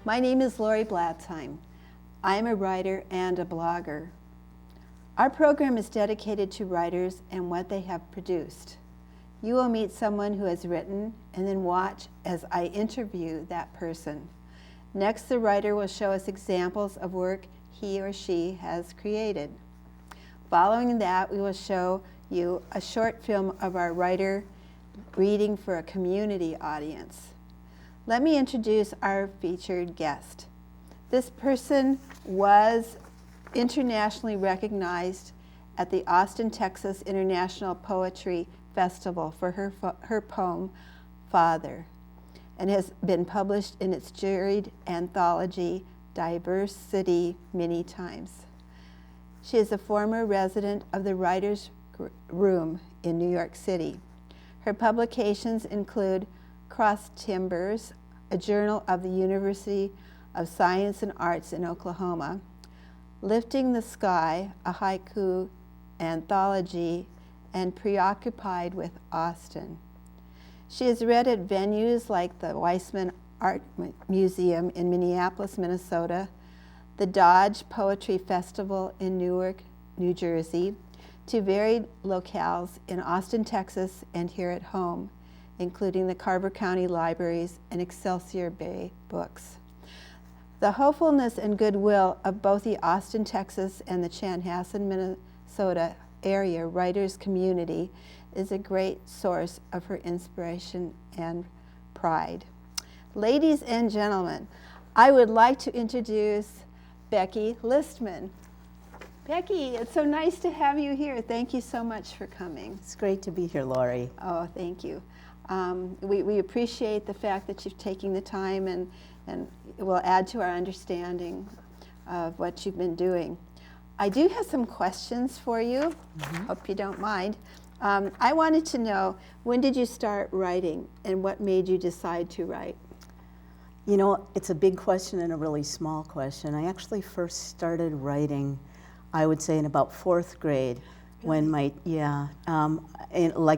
My name is Lori Blatzheim. I am a writer and a blogger. Our program is dedicated to writers and what they have produced. You will meet someone who has written and then watch as I interview that person. Next, the writer will show us examples of work he or she has created. Following that, we will show you a short film of our writer reading for a community audience. Let me introduce our featured guest. This person was internationally recognized at the Austin, Texas International Poetry Festival for her poem, Father, and has been published in its juried anthology, Diversity, many times. She is a former resident of the Writers' Room in New York City. Her publications include Cross Timbers, a journal of the University of Science and Arts in Oklahoma, Lifting the Sky, a haiku anthology, and Preoccupied with Austin. She is read at venues like the Weissman Art Museum in Minneapolis, Minnesota, the Dodge Poetry Festival in Newark, New Jersey, to varied locales in Austin, Texas, and here at home, including the Carver County Libraries and Excelsior Bay Books. The hopefulness and goodwill of both the Austin, Texas, and the Chanhassen, Minnesota area writers community is a great source of her inspiration and pride. Ladies and gentlemen, I would like to introduce Becky Liestman. Becky, it's so nice to have you here. Thank you so much for coming. It's great to be here, Lori. Oh, thank you. We appreciate the fact that you've taken the time, and it will add to our understanding of what you've been doing. I do have some questions for you. Hope you don't mind. I wanted to know, when did you start writing and what made you decide to write? You know, it's a big question and a really small question. I actually first started writing, I would say, in about 4th grade. When like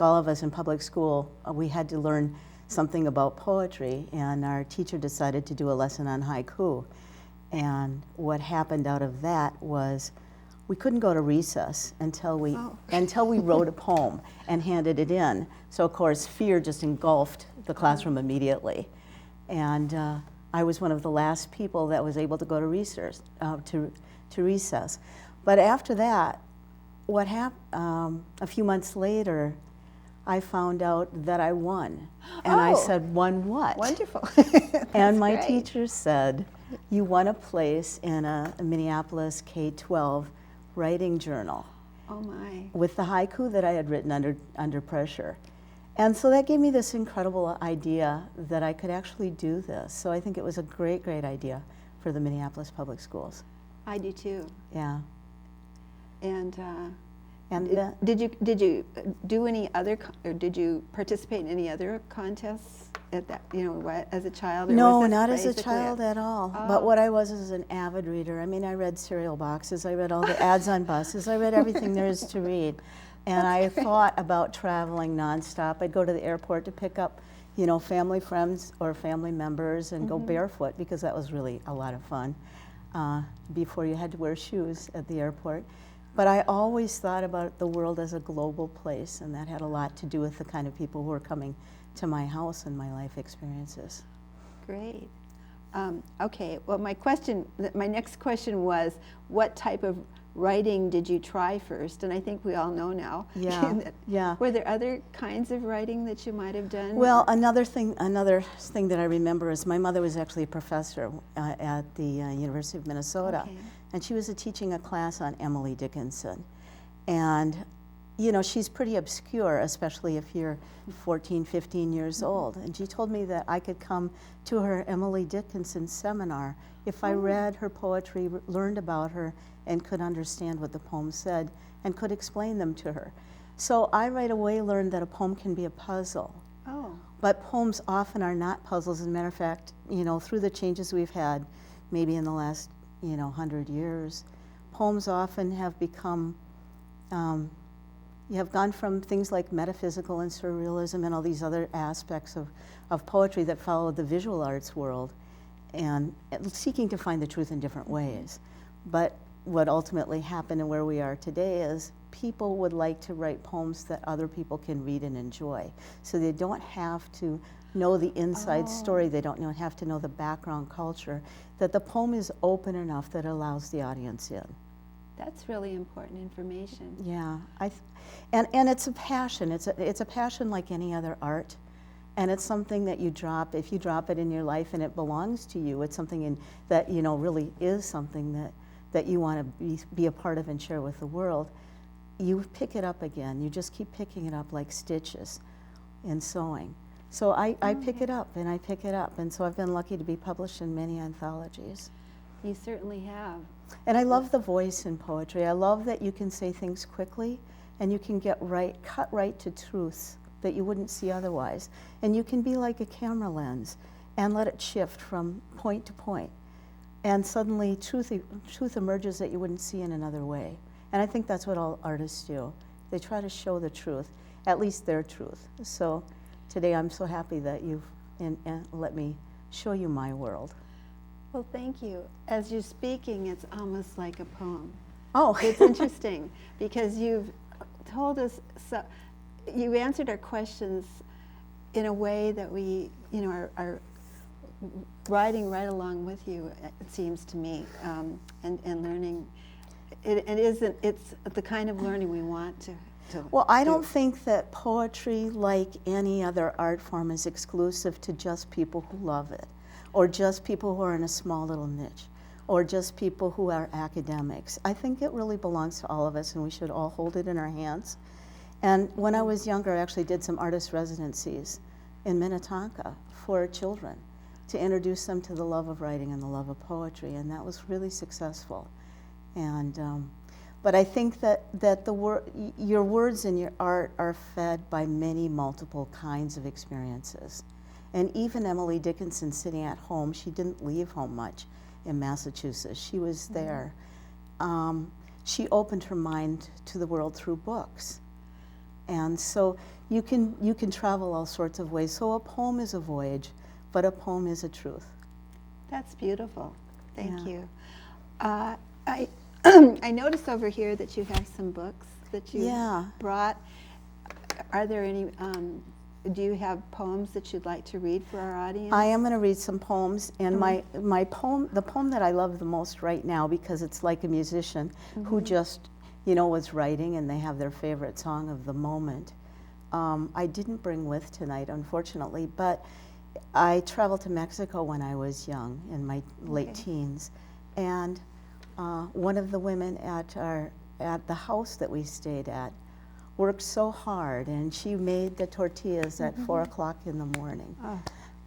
all of us in public school, we had to learn something about poetry, and our teacher decided to do a lesson on haiku. And what happened out of that was we couldn't go to recess until we wrote a poem and handed it in. So of course, fear just engulfed the classroom immediately. And I was one of the last people that was able to go to recess. But after that, what happened, a few months later, I found out that I won. And I said, won what? Wonderful. And my great. teacher said, you won a place in a Minneapolis K-12 writing journal. Oh my. With the haiku that I had written under pressure. And so that gave me this incredible idea that I could actually do this. So I think it was a great, great idea for the Minneapolis Public Schools. I do too. Yeah. And And did you do any other, or did you participate in any other contests at that, as a child? Or no, was this not as a basically child at all. Oh. But what I was is an avid reader. I mean, I read cereal boxes, I read all the ads on buses, I read everything there is to read. And I thought about traveling nonstop. I'd go to the airport to pick up, family friends or family members and go barefoot, because that was really a lot of fun before you had to wear shoes at the airport. But I always thought about the world as a global place, and that had a lot to do with the kind of people who were coming to my house and my life experiences. Great. Okay, well, my next question was, what type of writing did you try first? And I think we all know now. Yeah, yeah. Were there other kinds of writing that you might have done? Well, another thing that I remember is my mother was actually a professor at the University of Minnesota. Okay. And she was teaching a class on Emily Dickinson. And, she's pretty obscure, especially if you're 14, 15 years old. And she told me that I could come to her Emily Dickinson seminar if I read her poetry, learned about her, and could understand what the poem said, and could explain them to her. So I right away learned that a poem can be a puzzle. Oh. But poems often are not puzzles. As a matter of fact, through the changes we've had, maybe in the last 100 years, poems often have become, you have gone from things like metaphysical and surrealism and all these other aspects of poetry that follow the visual arts world, and seeking to find the truth in different ways. But what ultimately happened and where we are today is people would like to write poems that other people can read and enjoy. So they don't have to know the inside story, they don't have to know the background culture, that the poem is open enough that allows the audience in. That's really important information. Yeah, and it's a passion. It's a passion like any other art, and it's something that you drop. If you drop it in your life and it belongs to you, it's something that really is something that you want to be a part of and share with the world. You pick it up again. You just keep picking it up like stitches in sewing. So I pick it up and I pick it up, and so I've been lucky to be published in many anthologies. You certainly have. And I love the voice in poetry. I love that you can say things quickly and you can cut right to truths that you wouldn't see otherwise. And you can be like a camera lens and let it shift from point to point. And suddenly truth emerges that you wouldn't see in another way. And I think that's what all artists do. They try to show the truth, at least their truth. So today I'm so happy that you've let me show you my world. Well, thank you. As you're speaking, it's almost like a poem. Oh. It's interesting because you've told us, you answered our questions in a way that we, are riding right along with you, it seems to me, and learning. It's the kind of learning we want to Well, I don't think that poetry, like any other art form, is exclusive to just people who love it, or just people who are in a small little niche, or just people who are academics. I think it really belongs to all of us, and we should all hold it in our hands. And when I was younger, I actually did some artist residencies in Minnetonka for children to introduce them to the love of writing and the love of poetry, and that was really successful. And but I think that your words and your art are fed by many multiple kinds of experiences. And even Emily Dickinson, sitting at home, she didn't leave home much in Massachusetts. She was there. She opened her mind to the world through books. And so you can travel all sorts of ways. So a poem is a voyage, but a poem is a truth. That's beautiful. Thank Yeah. you. I noticed over here that you have some books that you brought. Are there any, do you have poems that you'd like to read for our audience? I am going to read some poems, and my poem, the poem that I love the most right now, because it's like a musician who just, was writing and they have their favorite song of the moment. I didn't bring with tonight, unfortunately, but I traveled to Mexico when I was young, in my late teens, and one of the women at the house that we stayed at worked so hard, and she made the tortillas at 4 o'clock in the morning.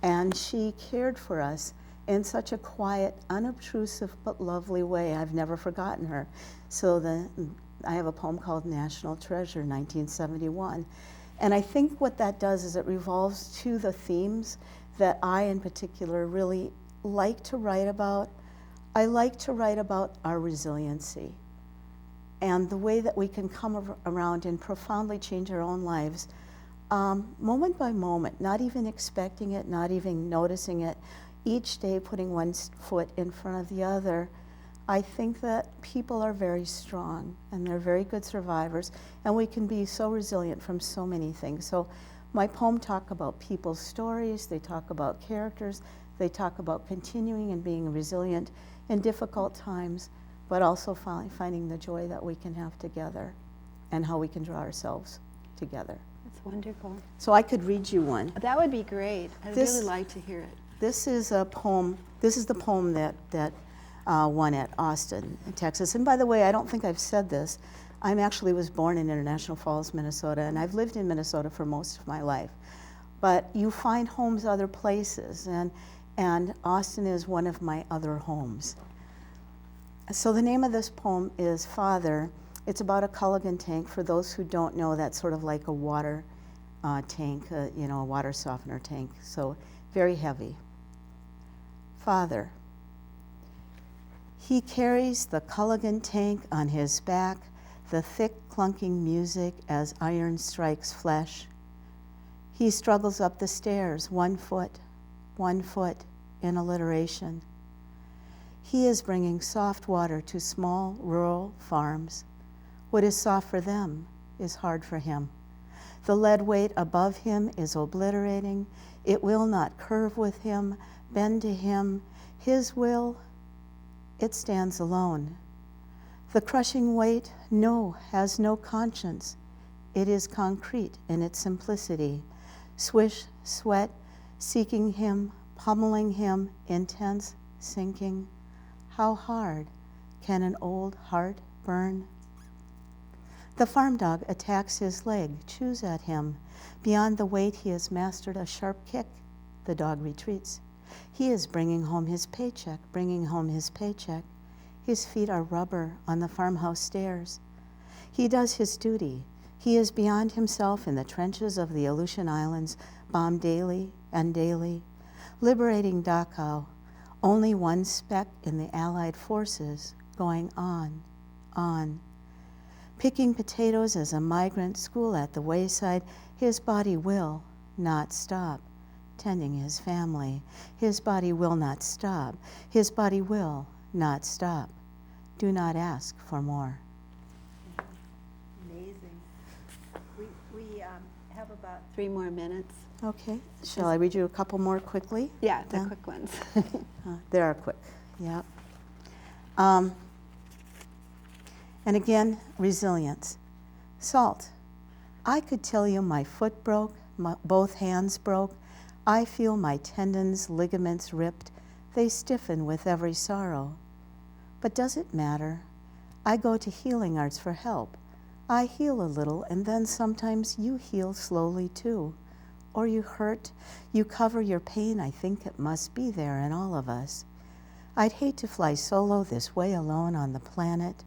And she cared for us in such a quiet, unobtrusive, but lovely way. I've never forgotten her. So I have a poem called National Treasure, 1971. And I think what that does is it revolves to the themes that I, in particular, really like to write about. I like to write about our resiliency and the way that we can come around and profoundly change our own lives, moment by moment, not even expecting it, not even noticing it, each day putting one foot in front of the other. I think that people are very strong and they're very good survivors, and we can be so resilient from so many things. So my poem talk about people's stories, they talk about characters, they talk about continuing and being resilient in difficult times, but also finding the joy that we can have together and how we can draw ourselves together. That's wonderful. So I could read you one. That would be great. I'd really like to hear it. This is a poem. This is the poem that won at Austin, Texas. And by the way, I don't think I've said this. I actually was born in International Falls, Minnesota, and I've lived in Minnesota for most of my life. But you find homes other places, and Austin is one of my other homes. So the name of this poem is Father. It's about a Culligan tank. For those who don't know, that's sort of like a water tank, a water softener tank. So very heavy. Father. He carries the Culligan tank on his back, the thick clunking music as iron strikes flesh. He struggles up the stairs, 1 foot, in alliteration. He is bringing soft water to small rural farms. What is soft for them is hard for him. The lead weight above him is obliterating. It will not curve with him, bend to him. His will, it stands alone. The crushing weight, no, has no conscience. It is concrete in its simplicity. Swish, sweat, seeking him, pummeling him, intense, sinking. How hard can an old heart burn? The farm dog attacks his leg, chews at him. Beyond the weight, he has mastered a sharp kick. The dog retreats. He is bringing home his paycheck, bringing home his paycheck. His feet are rubber on the farmhouse stairs. He does his duty. He is beyond himself in the trenches of the Aleutian Islands, bombed daily and daily, liberating Dachau, only one speck in the Allied forces, going on. Picking potatoes as a migrant, school at the wayside, his body will not stop. Tending his family, his body will not stop. His body will not stop. Do not ask for more. Amazing. We have about 3 more minutes. Okay. Shall I read you a couple more quickly? Yeah, the Then? quick ones. They are quick. Yep. And again, resilience. Salt. I could tell you my foot broke, both hands broke. I feel my tendons, ligaments ripped. They stiffen with every sorrow. But does it matter? I go to healing arts for help. I heal a little, and then sometimes you heal slowly too. Or you hurt, you cover your pain. I think it must be there in all of us. I'd hate to fly solo this way alone on the planet.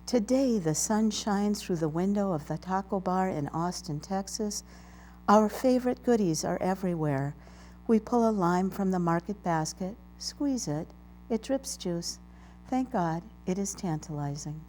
Today the sun shines through the window of the taco bar in Austin, Texas. Our favorite goodies are everywhere. We pull a lime from the market basket, squeeze it, it drips juice. Thank God it is tantalizing.